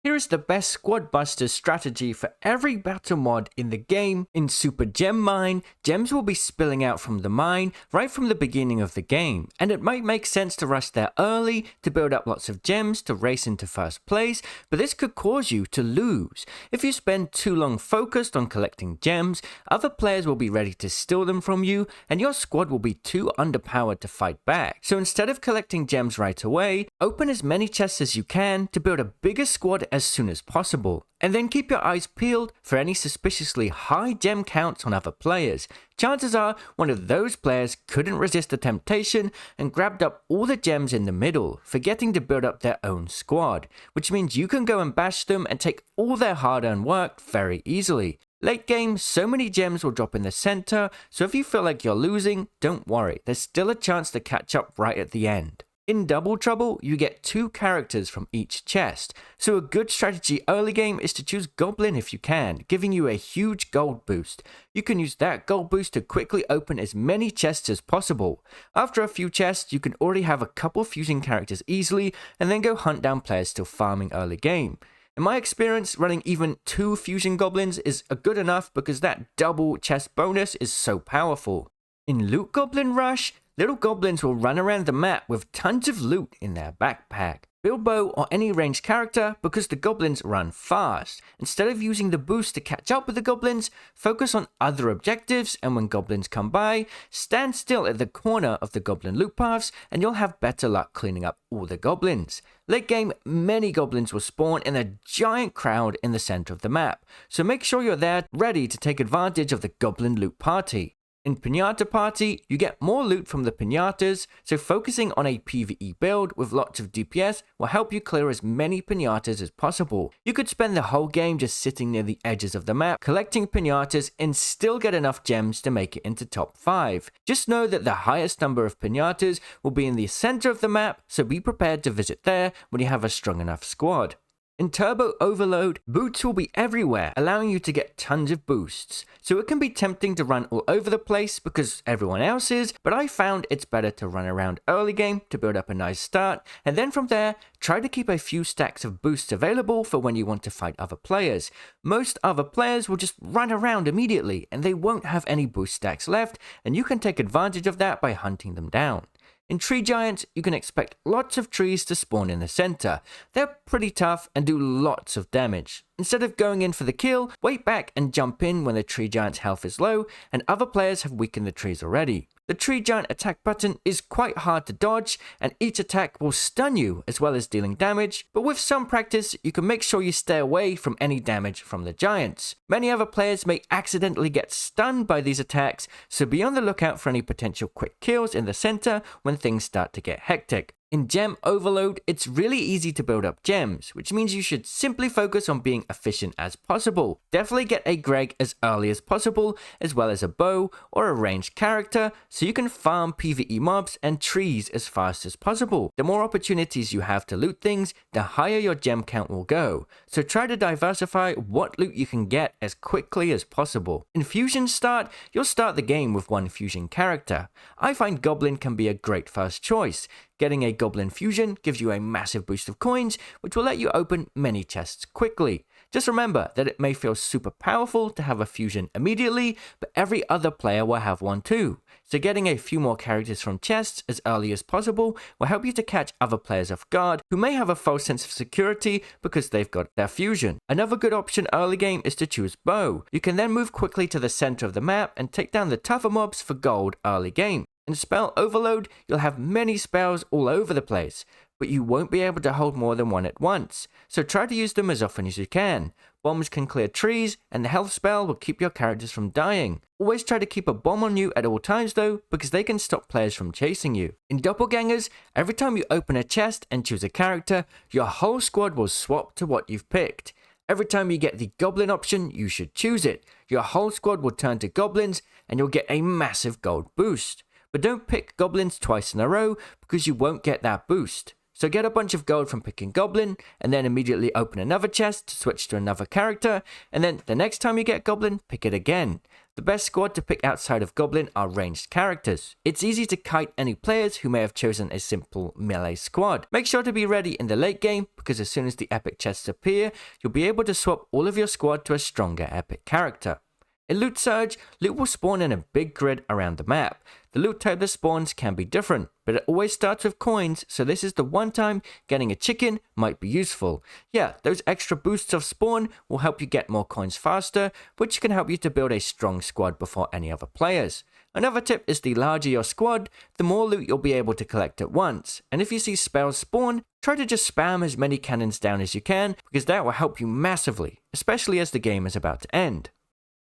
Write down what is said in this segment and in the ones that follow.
Here is the best squad buster strategy for every battle mod in the game. In Super Gem Mine, gems will be spilling out from the mine right from the beginning of the game, and it might make sense to rush there early to build up lots of gems to race into first place, but this could cause you to lose. If you spend too long focused on collecting gems, other players will be ready to steal them from you, and your squad will be too underpowered to fight back. So instead of collecting gems right away, open as many chests as you can to build a bigger squad as soon as possible, and then keep your eyes peeled for any suspiciously high gem counts on other players. Chances are one of those players couldn't resist the temptation and grabbed up all the gems in the middle, forgetting to build up their own squad, which means you can go and bash them and take all their hard-earned work very easily. Late game, so many gems will drop in the center, so if you feel like you're losing, don't worry, there's still a chance to catch up right at the end. In Double Trouble, you get 2 characters from each chest, so a good strategy early game is to choose Goblin if you can, giving you a huge gold boost. You can use that gold boost to quickly open as many chests as possible. After a few chests, you can already have a couple fusion characters easily, and then go hunt down players still farming early game. In my experience, running even 2 fusion goblins is good enough because that double chest bonus is so powerful. In Loot Goblin Rush, little goblins will run around the map with tons of loot in their backpack. Build Bow or any ranged character because the goblins run fast. Instead of using the boost to catch up with the goblins, focus on other objectives, and when goblins come by, stand still at the corner of the goblin loot paths and you'll have better luck cleaning up all the goblins. Late game, many goblins will spawn in a giant crowd in the center of the map, so make sure you're there ready to take advantage of the goblin loot party. In Pinata Party, you get more loot from the pinatas, so focusing on a PvE build with lots of DPS will help you clear as many pinatas as possible. You could spend the whole game just sitting near the edges of the map, collecting pinatas and still get enough gems to make it into top 5. Just know that the highest number of pinatas will be in the center of the map, so be prepared to visit there when you have a strong enough squad. In Turbo Overload, boots will be everywhere, allowing you to get tons of boosts. So it can be tempting to run all over the place because everyone else is, but I found it's better to run around early game to build up a nice start, and then from there, try to keep a few stacks of boosts available for when you want to fight other players. Most other players will just run around immediately, and they won't have any boost stacks left, and you can take advantage of that by hunting them down. In Tree Giants, you can expect lots of trees to spawn in the center. They're pretty tough and do lots of damage. Instead of going in for the kill, wait back and jump in when the Tree Giant's health is low and other players have weakened the trees already. The Tree Giant attack button is quite hard to dodge, and each attack will stun you as well as dealing damage, but with some practice, you can make sure you stay away from any damage from the Giants. Many other players may accidentally get stunned by these attacks, so be on the lookout for any potential quick kills in the center when things start to get hectic. In Gem Overload, it's really easy to build up gems, which means you should simply focus on being efficient as possible. Definitely get a Greg as early as possible, as well as a bow or a ranged character, so you can farm PvE mobs and trees as fast as possible. The more opportunities you have to loot things, the higher your gem count will go, so try to diversify what loot you can get as quickly as possible. In Fusion Start, you'll start the game with one fusion character. I find Goblin can be a great first choice. Getting a Goblin Fusion gives you a massive boost of coins, which will let you open many chests quickly. Just remember that it may feel super powerful to have a fusion immediately, but every other player will have one too. So getting a few more characters from chests as early as possible will help you to catch other players off guard who may have a false sense of security because they've got their fusion. Another good option early game is to choose Bow. You can then move quickly to the center of the map and take down the tougher mobs for gold early game. In Spell Overload, you'll have many spells all over the place, but you won't be able to hold more than one at once, so try to use them as often as you can. Bombs can clear trees, and the health spell will keep your characters from dying. Always try to keep a bomb on you at all times though, because they can stop players from chasing you. In Doppelgangers, every time you open a chest and choose a character, your whole squad will swap to what you've picked. Every time you get the Goblin option, you should choose it. Your whole squad will turn to Goblins, and you'll get a massive gold boost. But don't pick Goblins twice in a row because you won't get that boost. So get a bunch of gold from picking Goblin, and then immediately open another chest to switch to another character, and then the next time you get Goblin, pick it again. The best squad to pick outside of Goblin are ranged characters. It's easy to kite any players who may have chosen a simple melee squad. Make sure to be ready in the late game, because as soon as the epic chests appear, you'll be able to swap all of your squad to a stronger epic character. In Loot Surge, loot will spawn in a big grid around the map. The loot type that spawns can be different, but it always starts with coins, so this is the one time getting a chicken might be useful. Yeah, those extra boosts of spawn will help you get more coins faster, which can help you to build a strong squad before any other players. Another tip is the larger your squad, the more loot you'll be able to collect at once, and if you see spells spawn, try to just spam as many cannons down as you can, because that will help you massively, especially as the game is about to end.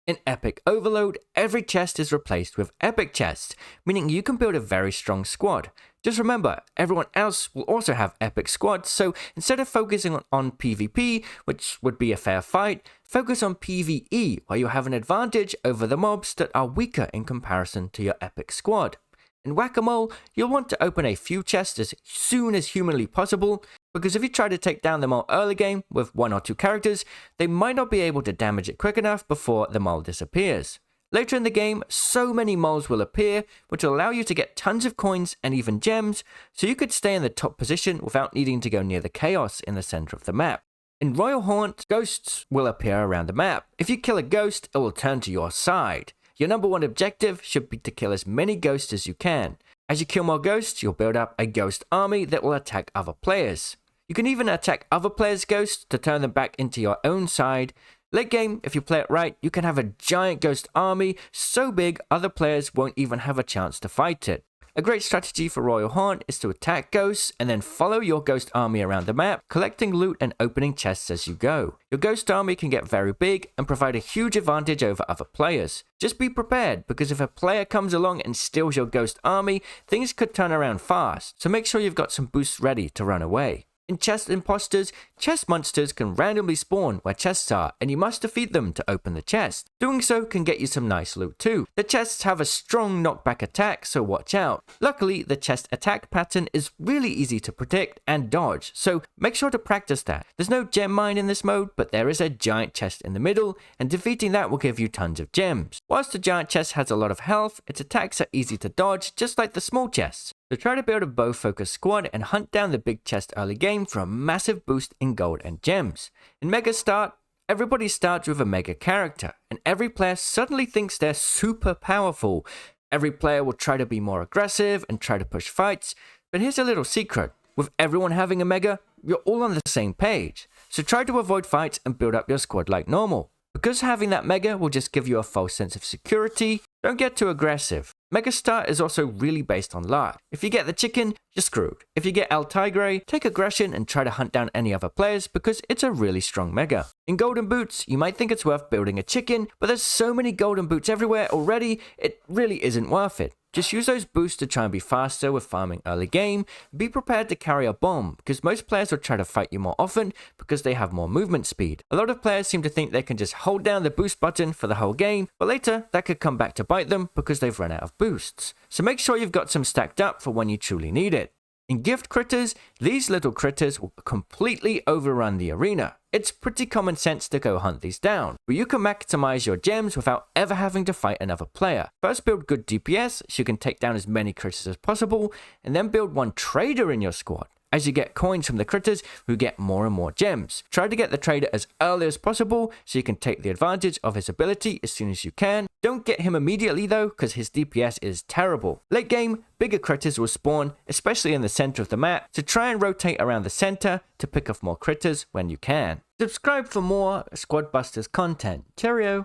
In Epic Overload, every chest is replaced with epic chests, meaning you can build a very strong squad. Just remember, everyone else will also have epic squads, so instead of focusing on PvP, which would be a fair fight, focus on PvE, where you'll have an advantage over the mobs that are weaker in comparison to your epic squad. In Whack-A-Mole, you'll want to open a few chests as soon as humanly possible, because if you try to take down the mole early game with 1 or 2 characters, they might not be able to damage it quick enough before the mole disappears. Later in the game, so many moles will appear, which will allow you to get tons of coins and even gems, so you could stay in the top position without needing to go near the chaos in the center of the map. In Royal Haunt, ghosts will appear around the map. If you kill a ghost, it will turn to your side. Your number one objective should be to kill as many ghosts as you can. As you kill more ghosts, you'll build up a ghost army that will attack other players. You can even attack other players' ghosts to turn them back into your own side. Late game, if you play it right, you can have a giant ghost army so big other players won't even have a chance to fight it. A great strategy for Royal Haunt is to attack ghosts and then follow your ghost army around the map, collecting loot and opening chests as you go. Your ghost army can get very big and provide a huge advantage over other players. Just be prepared, because if a player comes along and steals your ghost army, things could turn around fast, so make sure you've got some boosts ready to run away. In Chest Imposters, chest monsters can randomly spawn where chests are, and you must defeat them to open the chest. Doing so can get you some nice loot too. The chests have a strong knockback attack, so watch out. Luckily, the chest attack pattern is really easy to predict and dodge, so make sure to practice that. There's no gem mine in this mode, but there is a giant chest in the middle, and defeating that will give you tons of gems. Whilst the giant chest has a lot of health, its attacks are easy to dodge, just like the small chests. So try to build a bow-focused squad and hunt down the big chest early game for a massive boost in gold and gems. In Mega Start, everybody starts with a mega character, and every player suddenly thinks they're super powerful. Every player will try to be more aggressive and try to push fights, but here's a little secret. With everyone having a mega, you're all on the same page. So try to avoid fights and build up your squad like normal. Because having that mega will just give you a false sense of security, don't get too aggressive. Mega Start is also really based on luck. If you get the chicken, you're screwed. If you get El Tigre, take aggression and try to hunt down any other players because it's a really strong mega. In Golden Boots, you might think it's worth building a chicken, but there's so many Golden Boots everywhere already, it really isn't worth it. Just use those boosts to try and be faster with farming early game. Be prepared to carry a bomb, because most players will try to fight you more often because they have more movement speed. A lot of players seem to think they can just hold down the boost button for the whole game, but later that could come back to bite them because they've run out of boosts. So make sure you've got some stacked up for when you truly need it. In Gift Critters, these little critters will completely overrun the arena. It's pretty common sense to go hunt these down, but you can maximize your gems without ever having to fight another player. First build good DPS so you can take down as many critters as possible, and then build one trader in your squad. As you get coins from the critters, you get more and more gems. Try to get the trader as early as possible so you can take the advantage of his ability as soon as you can. Don't get him immediately though, because his DPS is terrible. Late game, bigger critters will spawn, especially in the center of the map, so try and rotate around the center to pick off more critters when you can. Subscribe for more Squad Busters content. Cheerio!